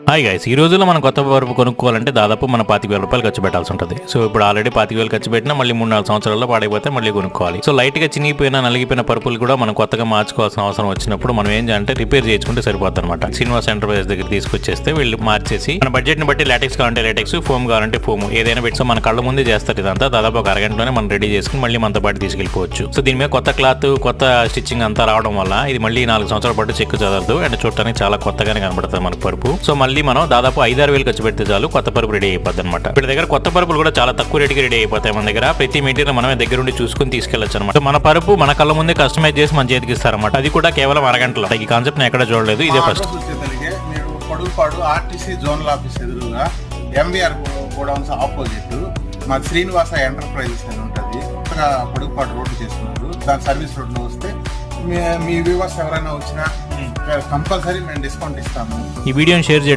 Hi guys, ఈ రోజుల్లో మనం కొత్త పరుపు కొనుక్కోవాలంటే దాదాపు మన 25,000 రూపాయలు ఖర్చు పెట్టాల్సి ఉంటుంది. సో ఇప్పుడు ఆల్రెడీ 25,000 ఖర్చు పెట్టినా మళ్ళీ 3-4 సంవత్సరాల్లో పాడైపోతే మళ్ళీ కొనుక్కోవాలి. సో లైట్ గా చినిగిపోయిన నలిగిపోయిన పరుపులు కూడా మనం కొత్తగా మార్చుకోవాల్సిన అవసరం వచ్చినప్పుడు మనం ఏం చేయాలంటే రిపేర్ చేసుకుంటే సరిపోతుంది అనమాట. శ్రీనివాస్ ఎంటర్ప్రైజెస్ దగ్గర తీసుకొచ్చేస్తే వీళ్ళు మార్చేసి మన బడ్జెట్ ని బట్టి లాటెక్స్ కావాలంటే లాటెక్స్, ఫోమ్ కావాలంటే ఫోమ్ ఏదైనా పెట్టి సో మన కళ్ళ ముందే చేస్తారు. ఇదంతా దాదాపు ఒక అరగంటలోనే మనం రెడీ చేసుకుని మళ్ళీ మనతో పాటు తీసుకెళ్ళిపోవచ్చు. సో దీని మీద కొత్త క్లాత్, కొత్త స్టిచ్చింగ్ అంతా రావడం వల్ల ఇది మళ్ళీ 4 సంవత్సరాల పాటు చెక్కు చదవదు అండ్ చూడటానికి చాలా కొత్తగానే కనబడుతుంది మనకు పరుపు. సో మళ్ళీ మనం దాదాపు 5-6 వేలు ఖర్చు పెడితే చాలు కొత్త పరుపు రెడీ అయిపోద్ది అనమాట. వీళ్ళ దగ్గర కొత్త పరుపులు కూడా చాలా తక్కువ రేటుకి రెడీ అయిపోతాయి. మన దగ్గర ప్రతి మెటీరియల్ మనమే దగ్గర ఉండి చూసుకుని తీసుకెళ్లొచ్చు అనమాట. మన పరుపు మన కళ్ళ ముందే కస్టమైజ్ చేసి మన చేతికి ఇస్తారన్నమాట. అది కూడా కేవలం అరగంటలో. ఈ కాన్సెప్ట్ నేను ఎక్కడ చూడలేదు, ఇదే first. Podugupadu RTC zonal office ఎదురుగా ఎంవీఆర్ గోడౌన్స్ ఆపోజిట్ మా శ్రీనివాస ఎంటర్ప్రైజెస్ అని ఉంటుంది. పొడుగుపాడు రోడ్డు చేస్తున్నారు. దాని సర్వీస్ రోడ్లో వస్తే మీ వ్యూవర్స్ ఎవరైనా వచ్చినా కంపల్సరీ మేము డిస్కౌంట్ ఇస్తాము. ఈ వీడియోని షేర్ చేయడం